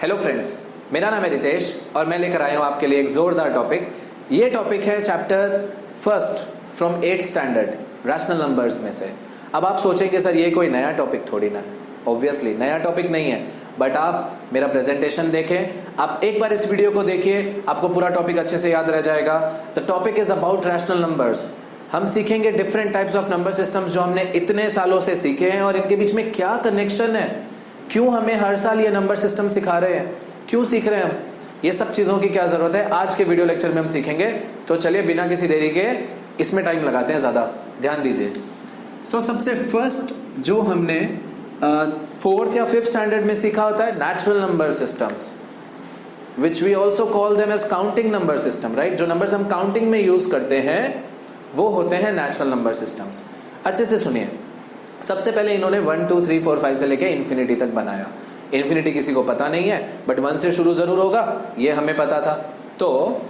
Hello friends, मेरा नाम है रितेश और मैं लेकर आया हूँ आपके लिए एक जोरदार टॉपिक। ये टॉपिक है chapter first from 8th standard rational numbers में से। अब आप सोचेंगे सर ये कोई नया टॉपिक थोड़ी ना, ऑब्वियसली नया टॉपिक नहीं है, बट आप मेरा प्रेजेंटेशन देखें, आप एक बार इस वीडियो को देखिए, आपको पूरा टॉपिक अच्छे से याद रह जाएगा। The topic is about rational numbers. हम सीखेंगे different types of number systems जो हमने इतने सालों से सीखे हैं और इनके बीच में क्या कनेक्शन है, क्यों हमें हर साल ये नंबर सिस्टम सिखा रहे हैं, क्यों सीख रहे हैं हम, ये सब चीज़ों की क्या ज़रूरत है, आज के वीडियो लेक्चर में हम सीखेंगे। तो चलिए बिना किसी देरी के इसमें टाइम लगाते हैं ज़्यादा, ध्यान दीजिए। सबसे फर्स्ट जो हमने 4th या 5th स्टैंडर्ड में सीखा होता है natural number systems, which we also call them as counting number system, right. जो नंबर्स हम काउंटिंग में यूज करते हैं वो होते हैं नेचुरल नंबर सिस्टम्स। अच्छे से सुनिए, सबसे पहले इन्होंने 1 2 3 4 5 से लेके इन्फिनिटी तक बनाया। इन्फिनिटी किसी को पता नहीं है, बट 1 से शुरू जरूर होगा, ये हमें पता था। तो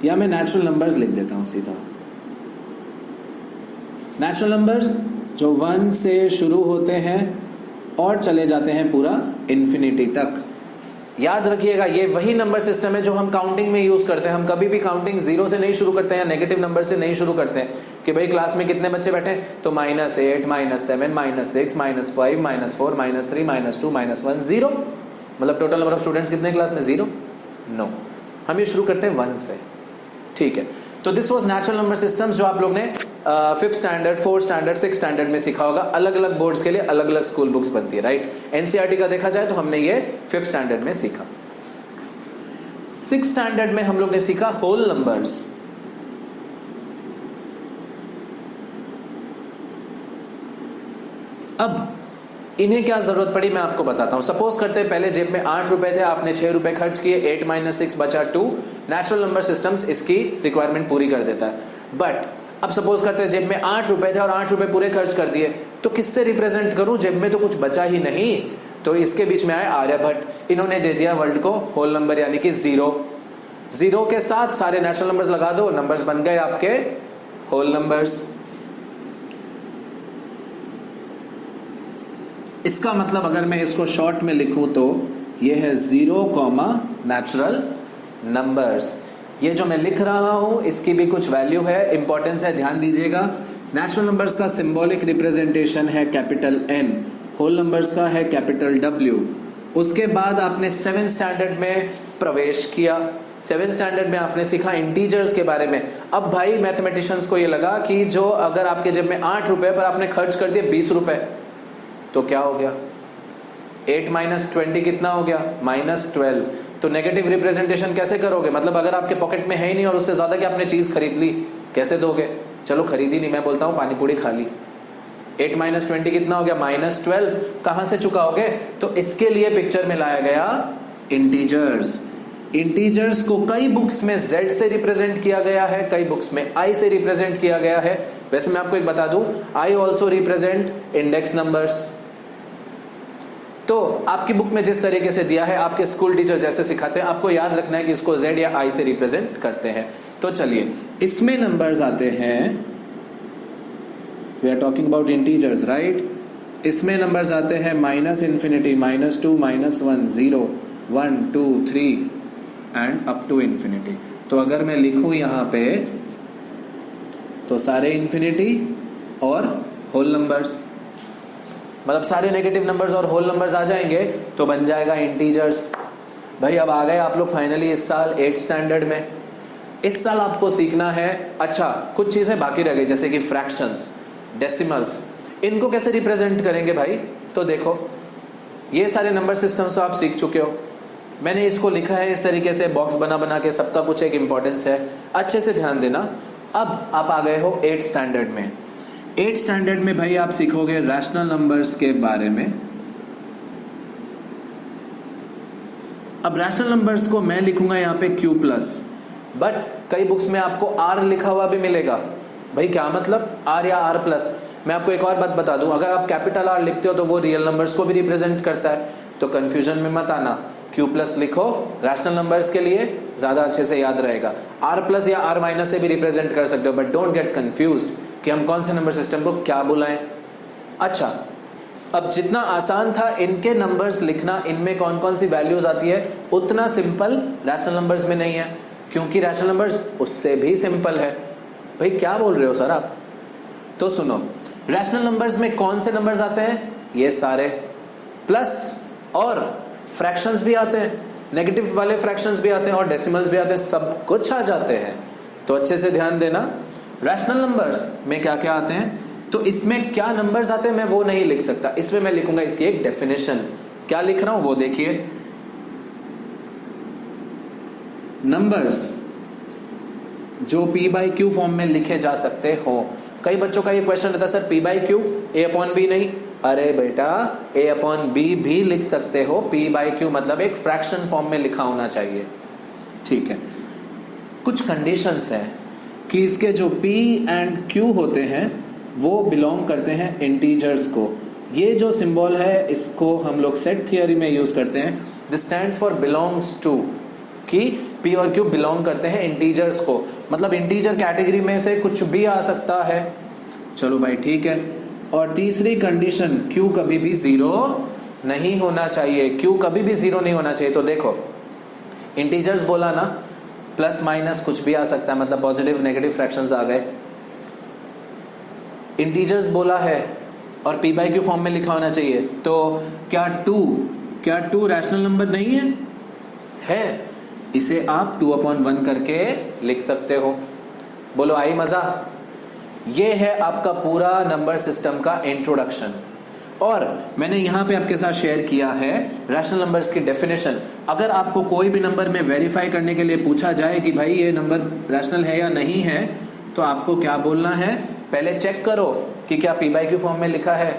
या मैं नेचुरल नंबर्स लिख देता हूं सीधा। नेचुरल नंबर्स जो 1 से शुरू होते हैं और चले जाते हैं पूरा इन्फिनिटी तक। याद रखिएगा, ये वही नंबर सिस्टम है जो हम काउंटिंग में यूज करते हैं। हम कभी भी काउंटिंग 0 से नहीं शुरू करते हैं या नेगेटिव नंबर से नहीं शुरू करते हैं कि भाई क्लास में कितने बच्चे बैठे हैं तो -8 -7 -6 -5 -4 -3 -2 -1 0, मतलब टोटल नंबर ऑफ स्टूडेंट्स कितने क्लास में 0। नो, हम ये शुरू करते हैं 1 से, ठीक है। तो this was natural number systems जो आप लोग ने 5th standard 4th standard 6th standard में सीखा होगा। अलग अलग बोर्ड्स के लिए अलग अलग स्कूल बुक्स बनती है, राइट। एनसीईआरटी का देखा जाए तो हमने ये 5th स्टैंडर्ड में सीखा। 6th स्टैंडर्ड में हम लोग ने सीखा होल नंबर्स। अब इन्हें क्या जरूरत पड़ी मैं आपको बताता हूं। सपोज करते हैं पहले जेब में 8 रुपए थे, आपने 6 रुपए खर्च किए, 8 - 6 बचा 2। नेचुरल नंबर सिस्टम्स इसकी रिक्वायरमेंट पूरी कर देता है। बट अब सपोज करते हैं जेब में 8 रुपए थे और 8 रुपए पूरे खर्च कर दिए, तो किससे रिप्रेजेंट करूं, जेब में तो कुछ बचा ही नहीं। तो इसके बीच में आए आर्यभट्ट, इन्होंने दे दिया वर्ल्ड को होल नंबर यानी कि 0। 0 के साथ सारे नेचुरल नंबर्स लगा दो, नंबर्स बन गए आपके होल नंबर्स। इसका मतलब अगर मैं इसको शॉर्ट में लिखूं तो ये है 0, नेचुरल नंबर्स। ये जो मैं लिख रहा हूं इसकी भी कुछ वैल्यू है, इंपॉर्टेंस है, ध्यान दीजिएगा। नेचुरल नंबर्स का सिंबॉलिक रिप्रेजेंटेशन है कैपिटल N, होल नंबर्स का है कैपिटल W। उसके बाद आपने 7th स्टैंडर्ड में प्रवेश किया। 7th स्टैंडर्ड में आपने सीखा इंटीजर्स के बारे में। अब भाई मैथमेटिशियंस को ये लगा कि जो अगर आपके जेब में 8 रुपए पर आपने खर्च कर दिए 20 रुपए, तो क्या हो गया, 8 - 20 कितना हो गया, -12। तो नेगेटिव रिप्रेजेंटेशन कैसे करोगे, मतलब अगर आपके पॉकेट में है ही नहीं और उससे ज्यादा कि आपने चीज खरीद ली, कैसे दोगे। चलो खरीदी नहीं, मैं बोलता हूं पानी पूरी खा ली। 8 - 20 कितना हो गया, -12। कहां से चुकाओगे, तो इसके लिए पिक्चर में लाया गया इंटीजर्स। इंटीजर्स को कई बुक्स में Z से रिप्रेजेंट किया गया है, कई बुक्स में I से रिप्रेजेंट किया गया है। वैसे मैं आपको एक बता दूं, I also represent index numbers. तो आपकी बुक में जिस तरीके से दिया है, आपके स्कूल टीचर जैसे सिखाते हैं, आपको याद रखना है कि इसको Z या I से रिप्रेजेंट करते हैं। तो चलिए इसमें नंबर्स आते हैं, we are talking about integers, right. इसमें नंबर्स आते हैं -∞, -2, -1, 0, 1 2 3 एंड अप टू इन्फिनिटी। तो अगर मैं लिखूं यहां पे तो सारे इन्फिनिटी और होल नंबर्स, मतलब सारे नेगेटिव नंबर्स और होल नंबर्स आ जाएंगे तो बन जाएगा इंटीजर्स। भाई अब आ गए आप लोग फाइनली इस साल 8th स्टैंडर्ड में। इस साल आपको सीखना है, अच्छा कुछ चीजें बाकी रह गई जैसे कि फ्रैक्शंस, डेसिमल्स, इनको कैसे रिप्रेजेंट करेंगे भाई। तो देखो ये सारे नंबर सिस्टम्स तो आप सीख चुके हो, मैंने इसको लिखा है इस तरीके से बॉक्स बना बना के, सबका कुछ एक इंपॉर्टेंस है, अच्छे से ध्यान देना। अब आप आ गए हो 8th स्टैंडर्ड में। 8th स्टैंडर्ड में भाई आप सीखोगे रैशनल नंबर्स के बारे में। अब रैशनल नंबर्स को मैं लिखूंगा यहाँ पे Q+, बट कई बुक्स में आपको R लिखा हुआ भी मिलेगा। भाई क्या मतलब, R या R+। मैं आपको एक और बात बता दूं, अगर आप कैपिटल R लिखते हो तो वो रियल नंबर्स को भी रिप्रेजेंट करता है, तो कंफ्यूजन में मत आना। Q प्लस लिखो रैशनल नंबर्स के लिए, ज्यादा अच्छे से याद रहेगा। R प्लस या R माइनस से भी रिप्रेजेंट कर सकते हो, बट डोंट गेट कंफ्यूज्ड कि हम कौन से नंबर सिस्टम को क्या बुलाएं। अच्छा, अब जितना आसान था इनके नंबर्स लिखना, इनमें कौन कौन सी वैल्यूज आती है, उतना सिंपल रैशनल नंबर्स में नहीं है, क्योंकि रैशनल नंबर्स उससे भी सिंपल है। भाई क्या बोल रहे हो सर आप? तो सुनो, रैशनल नंबर्स में कौन से नंबर्स आते हैं? ये सारे, प्लस और फ्रैक्शंस भी आते हैं, नेगेटिव वाले फ्रैक्शंस भी आते हैं और डेसिमल्स भी आते हैं, सब कुछ आ जाते हैं। तो अच्छे से ध्यान देना, रैशनल नंबर्स में क्या क्या आते हैं। तो इसमें क्या नंबर्स आते हैं मैं वो नहीं लिख सकता, इसमें मैं लिखूंगा इसकी एक डेफिनेशन। क्या लिख रहा हूं वो देखिए, नंबर्स जो p/q फॉर्म में लिखे जा सकते हो। कई बच्चों का ये क्वेश्चन रहता है सर p/q a/b नहीं। अरे बेटा a/b भी लिख सकते हो, p/q मतलब एक फ्रैक्शन फॉर्म में लिखा होना चाहिए, ठीक है। कुछ कंडीशंस हैं कि इसके जो p एंड q होते हैं वो बिलोंग करते हैं इंटीजर्स को। ये जो सिंबल है इसको हम लोग सेट थियरी में यूज करते हैं, this stands for belongs to, कि p और q बिलोंग करते हैं इंटीजर्स को, मतलब इंटीजर कैटेगरी में से कुछ भी आ सकता है। चलो भाई ठीक है। और तीसरी कंडीशन, q कभी भी जीरो नहीं होना चाहिए, q कभी भी जीरो नहीं होना चाहिए। तो देखो इंटीजर्स बोला ना, प्लस माइनस कुछ भी आ सकता है, मतलब पॉजिटिव नेगेटिव फ्रैक्शंस आ गए। इंटीजर्स बोला है और p/q फॉर्म में लिखा होना चाहिए। तो क्या 2 रैशनल नंबर नहीं है? है, इसे आप 2/1 करके लिख सकते हो। बोलो आई मजा? ये है आपका पूरा नंबर सिस्टम का इंट्रोडक्शन, और मैंने यहां पे आपके साथ शेयर किया है रैशनल नंबर्स की डेफिनेशन। अगर आपको कोई भी नंबर में वेरीफाई करने के लिए पूछा जाए कि भाई ये नंबर रैशनल है या नहीं है, तो आपको क्या बोलना है? पहले चेक करो कि क्या p/q फॉर्म में लिखा है।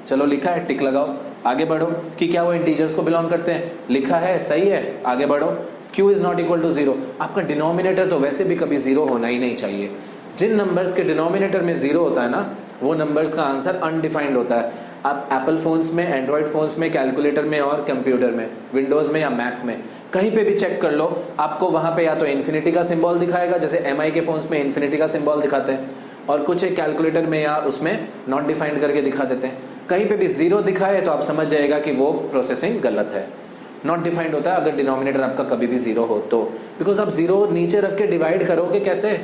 चलो लिखा है, टिक लगाओ, आगे बढ़ो। कि क्या वो इंटीजर्स को बिलोंग करते हैं? लिखा है, सही है, आगे बढ़ो। q is not equal to 0। आपका डिनोमिनेटर तो वैसे भी कभी 0 होना ही नहीं चाहिए। जिन नंबर्स के डिनोमिनेटर में 0 होता है ना, वो नंबर्स का आंसर अनडिफाइंड होता है। आप एप्पल फोन्स में, एंड्रॉइड फोन्स में, कैलकुलेटर में और कंप्यूटर में, विंडोज में या मैक में, कहीं पे भी चेक कर लो, आपको वहां पे या तो इन्फिनिटी का सिंबल दिखाएगा, जैसे MI के फोन्स में इन्फिनिटी का सिंबल दिखाते हैं, और कुछ एक कैलकुलेटर में या उसमें नॉट डिफाइंड करके दिखा देते हैं। कहीं पे भी 0 दिखाए तो आप समझ जाएगा कि वो प्रोसेसिंग गलत है। नॉट डिफाइंड होता है अगर डिनोमिनेटर आपका कभी भी 0 हो तो, बिकॉज आप 0 नीचे रख के डिवाइड करोगे कैसे?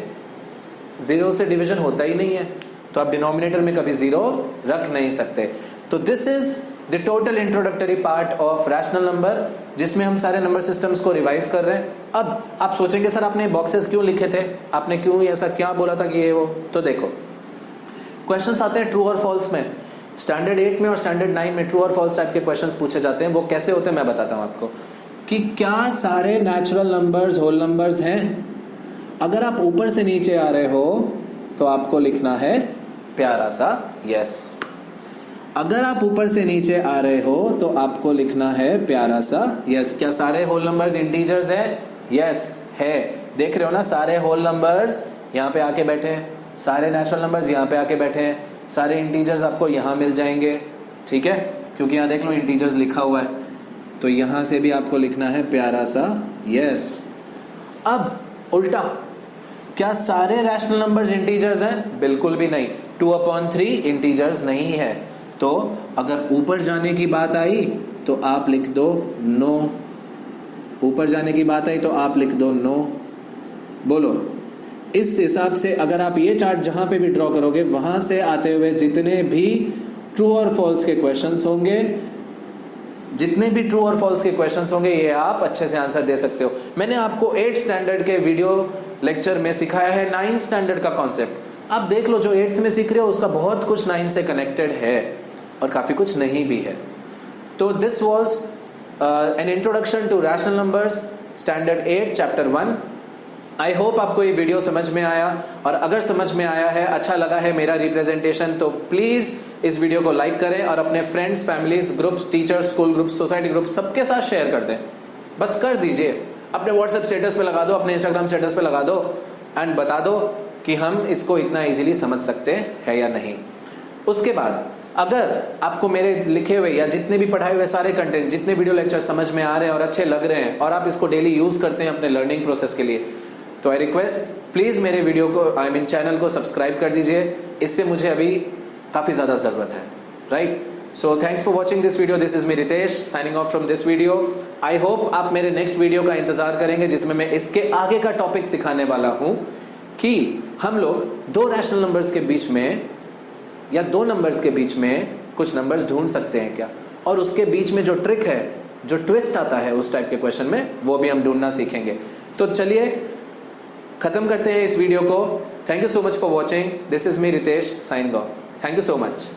0 से डिवीजन होता ही नहीं है, तो आप डिनोमिनेटर में कभी 0 रख नहीं सकते। तो this is the total introductory part of rational number, जिसमें हम सारे नंबर सिस्टम्स को रिवाइज कर रहे हैं। अब आप सोचेंगे सर आपने बॉक्सेस क्यों लिखे थे, आपने क्यों ऐसा क्या बोला था कि ये वो? तो देखो क्वेश्चंस आते हैं ट्रू और फॉल्स में। स्टैंडर्ड 8 में और स्टैंडर्ड 9 में ट्रू और फॉल्स टाइप के क्वेश्चंस पूछे जाते हैं। वो कैसे होते हैं मैं बताता हूं आपको, कि क्या सारे नेचुरल नंबर्स होल नंबर्स हैं। अगर आप ऊपर से नीचे आ रहे हो तो आपको लिखना है प्यारा सा यस। अगर आप ऊपर से नीचे आ रहे हो तो आपको लिखना है प्यारा सा यस। क्या सारे होल नंबर्स इंटीजर्स है? यस है। देख रहे हो ना, सारे होल नंबर्स यहाँ पे आके बैठे हैं, सारे नेचुरल नंबर्स यहाँ पे आके बैठे हैं, सारे इंटीजर्स आपको यहाँ मिल जाएंगे, ठीक है, क्योंकि यहाँ देख लो इंटीजर्स लिखा हुआ है। तो यहाँ से भी आपको लिखना है प्यारा सा यस। अब उल्टा, क्या सारे रैशनल नंबर्स इंटीजर्स हैं? बिल्कुल भी नहीं। 2/3 इंटीजर्स नहीं है। तो अगर ऊपर जाने की बात आई तो आप लिख दो नो, ऊपर जाने की बात आई तो आप लिख दो नो। बोलो, इस हिसाब से अगर आप ये चार्ट जहां पे भी ड्रॉ करोगे, वहां से आते हुए जितने भी ट्रू और फॉल्स के क्वेश्चंस होंगे, जितने भी ट्रू और फॉल्स के क्वेश्चंस होंगे, ये आप अच्छे से आंसर दे सकते हो। मैंने आपको 8th स्टैंडर्ड के वीडियो लेक्चर में सिखाया है 9th स्टैंडर्ड का कॉन्सेप्ट। आप देख लो, जो 8th में सीख रहे हो उसका बहुत कुछ 9 से कनेक्टेड है और काफी कुछ नहीं भी है। तो this was an introduction to rational numbers, standard 8 chapter 1। I hope आपको ये वीडियो समझ में आया, और अगर समझ में आया है, अच्छा लगा है मेरा रिप्रेजेंटेशन, तो प्लीज इस वीडियो को लाइक करें और अपने friends, families, groups, teachers, school groups, society groups, सबके साथ शेयर कर दें। बस कर दीजिए, अपने व्हाट्सएप स्टेटस पे लगा दो, अपने इंस्टाग्राम स्टेटस पे लगा दो, एंड बता दो कि हम इसको इतना इजीली समझ सकते हैं या नहीं। उसके बाद अगर आपको मेरे लिखे हुए या जितने भी पढ़ाए हुए सारे कंटेंट, जितने वीडियो लेक्चर समझ में आ रहे हैं और अच्छे लग रहे हैं और आप इसको डेली यूज करते हैं अपने लर्निंग प्रोसेस के लिए, तो आई रिक्वेस्ट प्लीज मेरे वीडियो को चैनल को सब्सक्राइब कर दीजिए। इससे मुझे अभी काफी ज्यादा जरूरत है, right? So thanks for watching this video. This is me Ritesh signing off from this video. I hope आप मेरे नेक्स्ट वीडियो का इंतजार करेंगे जिसमें मैं इसके आगे का टॉपिक सिखाने वाला हूं कि हम लोग दो रैशनल नंबर्स के बीच में या दो नंबर्स के बीच में कुछ नंबर्स ढूंढ सकते हैं क्या, और उसके बीच में जो ट्रिक है, जो ट्विस्ट आता है उस टाइप के क्वेश्चन में, वो भी हम ढूंढना सीखेंगे। तो चलिए खत्म करते हैं इस वीडियो को। Thank you so much for watching. This is me Ritesh signing off. Thank you so much.